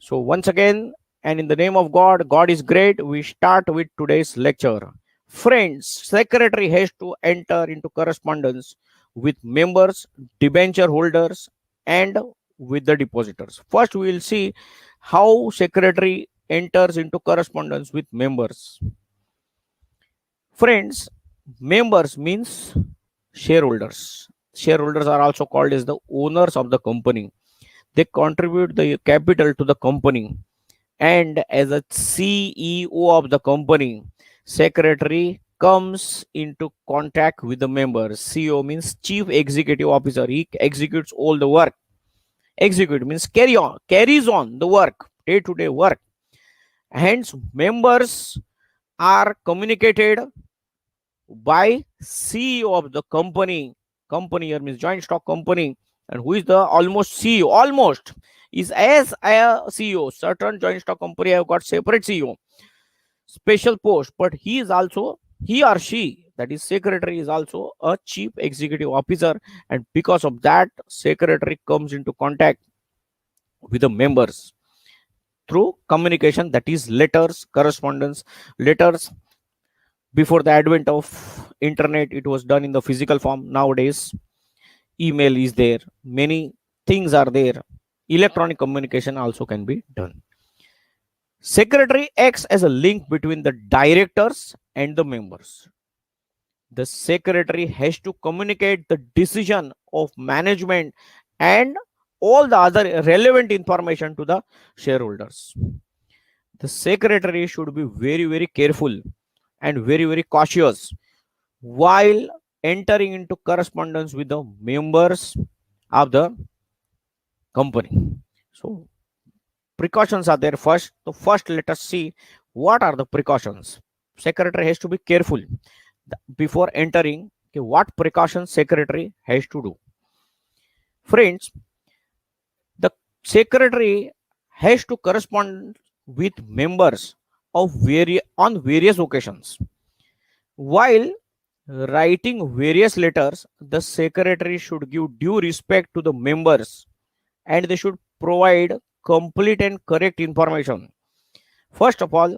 So, once again, and in the name of God, God is great, we start with today's lecture. Friends, secretary has to enter into correspondence with members, debenture holders, and with the depositors. First, we will see how secretary enters into correspondence with members. Friends, members means shareholders. Shareholders are also called as the owners of the company. They contribute the capital to the company, and as a CEO of the company, secretary comes into contact with the members. CEO means chief executive officer. He executes all the work. Execute means carries on the work, day to day work. Hence, members are communicated by CEO of the company. Company here means joint stock company, and who is the almost CEO. Almost is as a CEO. Certain joint stock company have got separate CEO, special post, but he is also, he or she, that is secretary, is also a chief executive officer, and because of that, secretary comes into contact with the members through communication, that is letters, correspondence. Letters, before the advent of internet, it was done in the physical form. Nowadays email is there, many things are there, electronic communication also can be done. Secretary acts as a link between the directors and the members. The secretary has to communicate the decision of management and all the other relevant information to the shareholders. The secretary should be very careful and very cautious while entering into correspondence with the members of the company. So precautions are there. First let us see what are the precautions. Secretary has to be careful before entering. Okay, what precautions secretary has to do? Friends, the secretary has to correspond with members of on various occasions. While writing various letters, the secretary should give due respect to the members, and they should provide complete and correct information. First of all,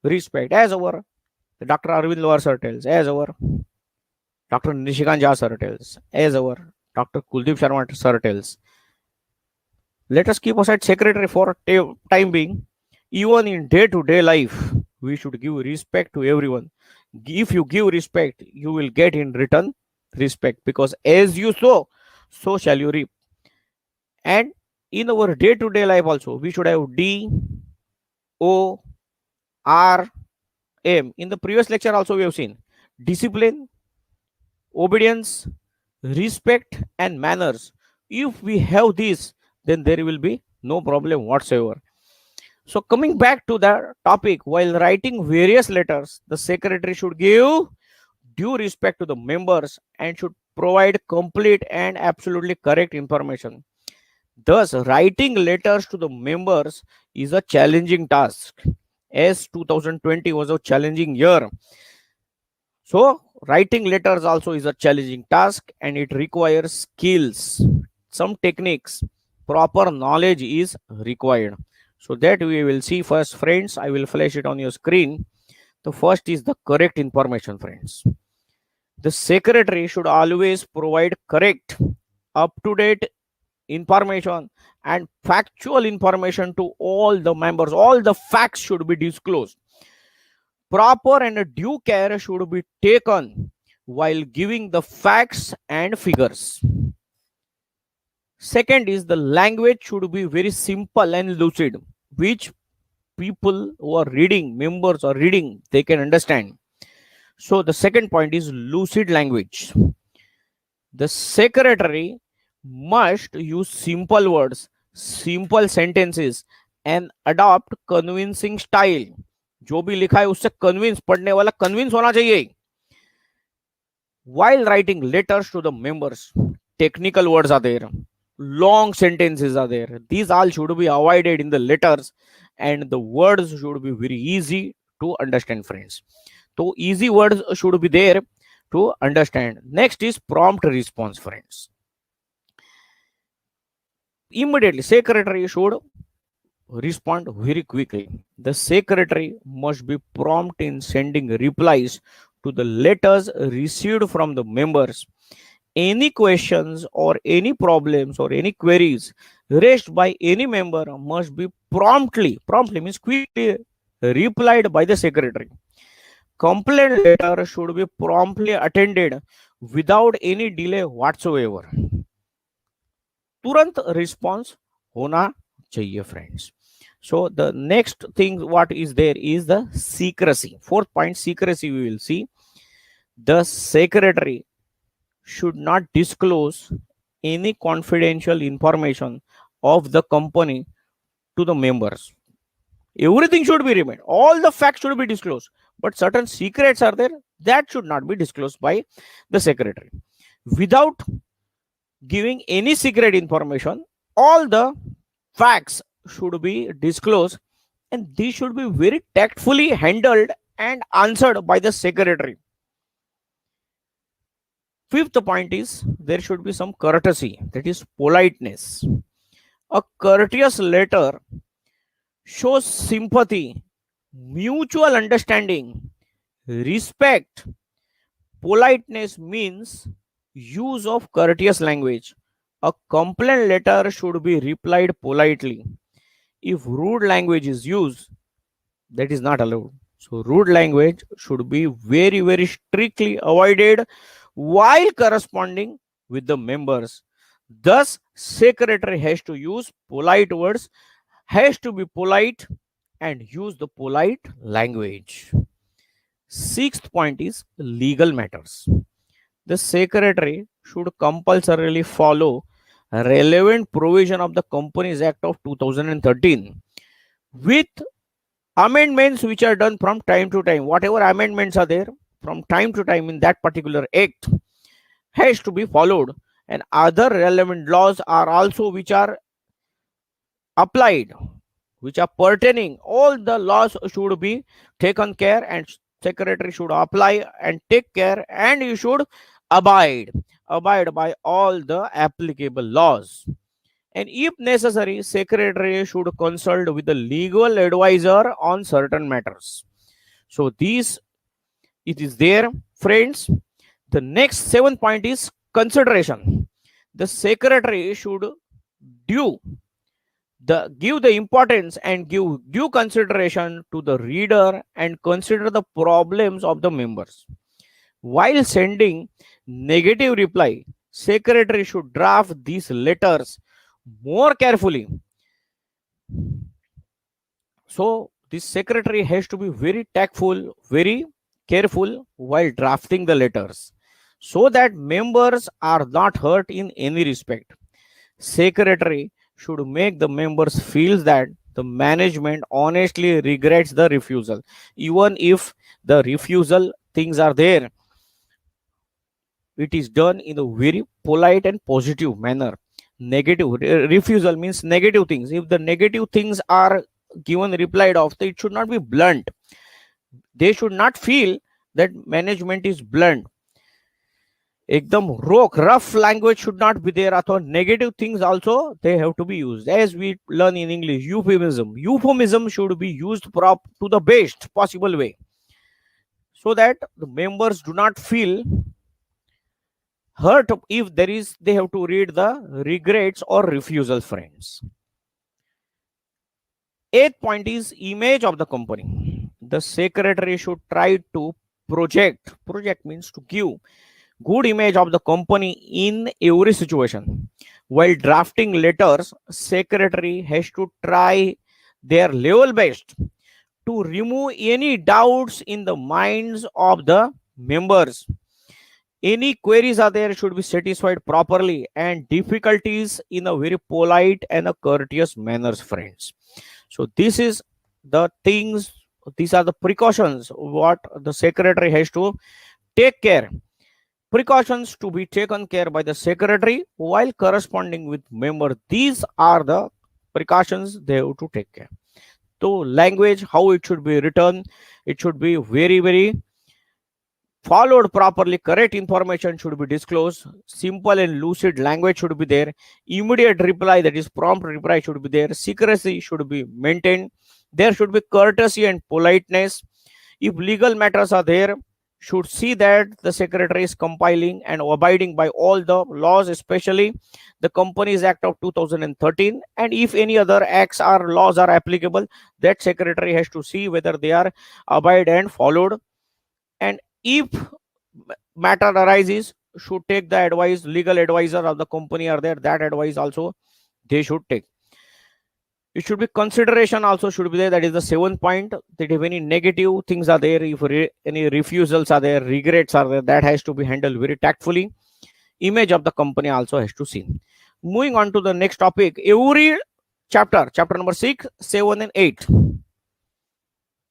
respect, as our Dr. Arvind Loar sir tells, as our Dr. Nishikant Jha sir tells, as our Dr. Kuldeep Sharma sir tells. Let us keep aside secretary for time being. Even in day-to-day life, we should give respect to everyone. If you give respect, you will get in return respect, because as you sow, so shall you reap. And in our day-to-day life also, we should have D, O, R, M. In the previous lecture also we have seen discipline, obedience, respect, and manners. If we have this, then there will be no problem whatsoever. So coming back to the topic, while writing various letters, the secretary should give due respect to the members and should provide complete and absolutely correct information. Thus, writing letters to the members is a challenging task, as 2020 was a challenging year. So, writing letters also is a challenging task, and it requires skills, some techniques, proper knowledge is required. So that we will see first, friends. I will flash it on your screen. The first is the correct information, friends. The secretary should always provide correct, up-to-date information and factual information to all the members. All the facts should be disclosed. Proper and due care should be taken while giving the facts and figures. Second is the language should be very simple and lucid, which people who are reading, members are reading, they can understand. So the second point is lucid language. The secretary must use simple words, simple sentences, and adopt convincing style. जो भी लिखा है उससे convince, पढ़ने वाला convince होना चाहिए. While writing letters to the members, technical words are there, long sentences are there. These all should be avoided in the letters, and the words should be very easy to understand, friends. So easy words should be there to understand. Next is prompt response, friends. Immediately secretary should respond very quickly. The secretary must be prompt in sending replies to the letters received from the members. Any questions or any problems or any queries raised by any member must be promptly means quickly replied by the secretary. Complaint letter should be promptly attended without any delay whatsoever. तुरंत response होना चाहिए friends. So the next thing what is there is the secrecy. Fourth point, secrecy, we will see. The secretary should not disclose any confidential information of the company to the members. Everything should be remained, all the facts should be disclosed, but certain secrets are there that should not be disclosed by the secretary. Without giving any secret information, all the facts should be disclosed, and these should be very tactfully handled and answered by the secretary. Fifth point is there should be some courtesy, that is politeness. A courteous letter shows sympathy, mutual understanding, respect. Politeness means use of courteous language. A complaint letter should be replied politely. If rude language is used, that is not allowed. So rude language should be very strictly avoided while corresponding with the members. Thus, secretary has to use polite words, has to be polite and use the polite language. Sixth point is legal matters. The secretary should compulsorily follow relevant provision of the Companies Act of 2013 with amendments which are done from time to time. Whatever amendments are there from time to time in that particular act has to be followed, and other relevant laws are also which are applied, which are pertaining. All the laws should be taken care, and secretary should apply and take care, and you should abide by all the applicable laws. And if necessary, secretary should consult with the legal advisor on certain matters. So these it is there, friends. The next 7th point is consideration. The secretary should give the importance and give due consideration to the reader and consider the problems of the members. While sending negative reply, secretary should draft these letters more carefully. So this secretary has to be very tactful, very careful while drafting the letters, so that members are not hurt in any respect. Secretary should make the members feel that the management honestly regrets the refusal. Even if the refusal things are there, it is done in a very polite and positive manner. Negative refusal means negative things. If the negative things are given replied of, it should not be blunt. They should not feel that management is blunt. एकदम rock rough language should not be there. Or negative things also they have to be used. As we learn in English, euphemism should be used to the best possible way, so that the members do not feel hurt if there is they have to read the regrets or refusal, friends. 8th point is image of the company. The secretary should try to project means to give good image of the company in every situation. While drafting letters, secretary has to try their level best to remove any doubts in the minds of the members. Any queries are there should be satisfied properly, and difficulties in a very polite and a courteous manners, friends. So this is the things, these are the precautions what the secretary has to take care. Precautions to be taken care by the secretary while corresponding with member. These are the precautions they have to take care. So language, how it should be written, it should be very followed properly. Correct information should be disclosed. Simple and lucid language should be there. Immediate reply, that is prompt reply, should be there. Secrecy should be maintained. There should be courtesy and politeness. If legal matters are there, should see that the secretary is compiling and abiding by all the laws, especially the Companies Act of 2013, and if any other acts or laws are applicable, that secretary has to see whether they are abide and followed. And if matter arises, should take the advice, legal advisor of the company are there, that advice also they should take. It should be consideration also should be there, that is the 7th point, that if any negative things are there, if any refusals are there, regrets are there, that has to be handled very tactfully. Image of the company also has to see. Moving on to the next topic, every chapter number 6, 7 and 8,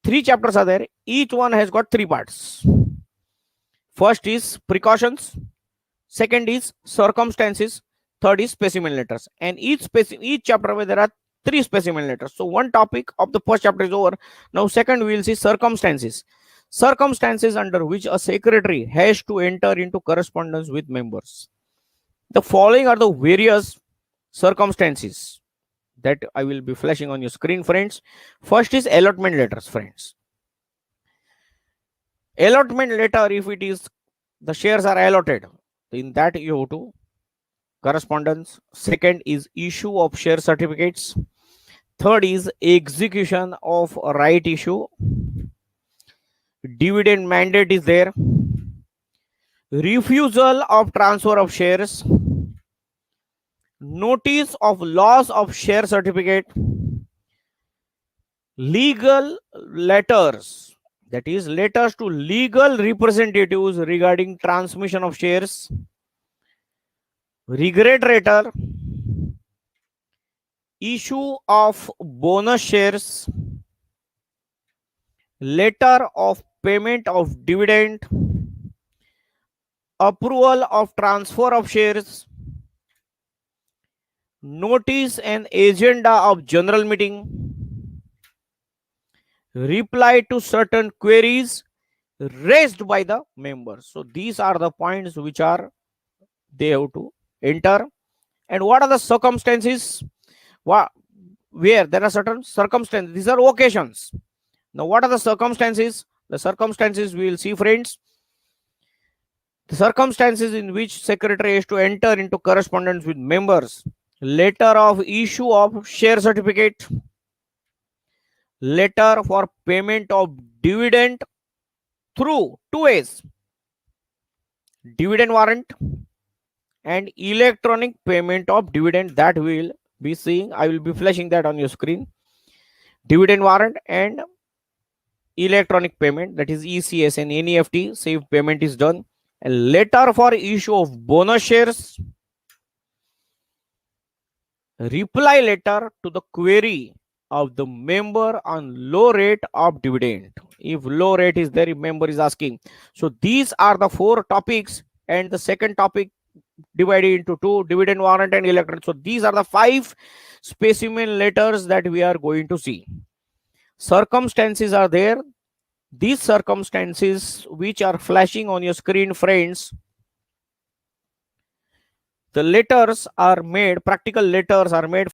3 chapters are there. Each one has got 3 parts. First is precautions, second is circumstances, third is specimen letters, and each chapter where there are 3 specimen letters. So one topic of the first chapter is over. Now second we will see circumstances. Circumstances under which a secretary has to enter into correspondence with members. The following are the various circumstances that I will be flashing on your screen, friends. First is allotment letters, friends. Allotment letter, if it is the shares are allotted, in that you have to correspondence. Second is issue of share certificates. Third is execution of right issue. Dividend mandate is there. Refusal of transfer of shares. Notice of loss of share certificate. Legal letters, that is letters to legal representatives regarding transmission of shares. Regret letter. Issue of bonus shares. Letter of payment of dividend. Approval of transfer of shares. Notice and agenda of general meeting. Reply to certain queries raised by the members. So these are the points which are they have to enter. And what are the circumstances? Where there are certain circumstances, these are occasions. Now what are the circumstances? The circumstances we will see, friends. The circumstances in which secretary has to enter into correspondence with members. Letter of issue of share certificate. Letter for payment of dividend through 2 ways: dividend warrant and electronic payment of dividend, that we will be seeing. I will be flashing that on your screen. Dividend warrant and electronic payment, that is ECS and NEFT, say payment is done. A letter for issue of bonus shares. Reply letter to the query of the member on low rate of dividend. If low rate is there, member is asking. So these are the 4 topics, and the second topic divided into 2, dividend warrant and electronic. So these are the 5 specimen letters that we are going to see. Circumstances are there. These circumstances which are flashing on your screen, friends, the letters are made, practical letters are made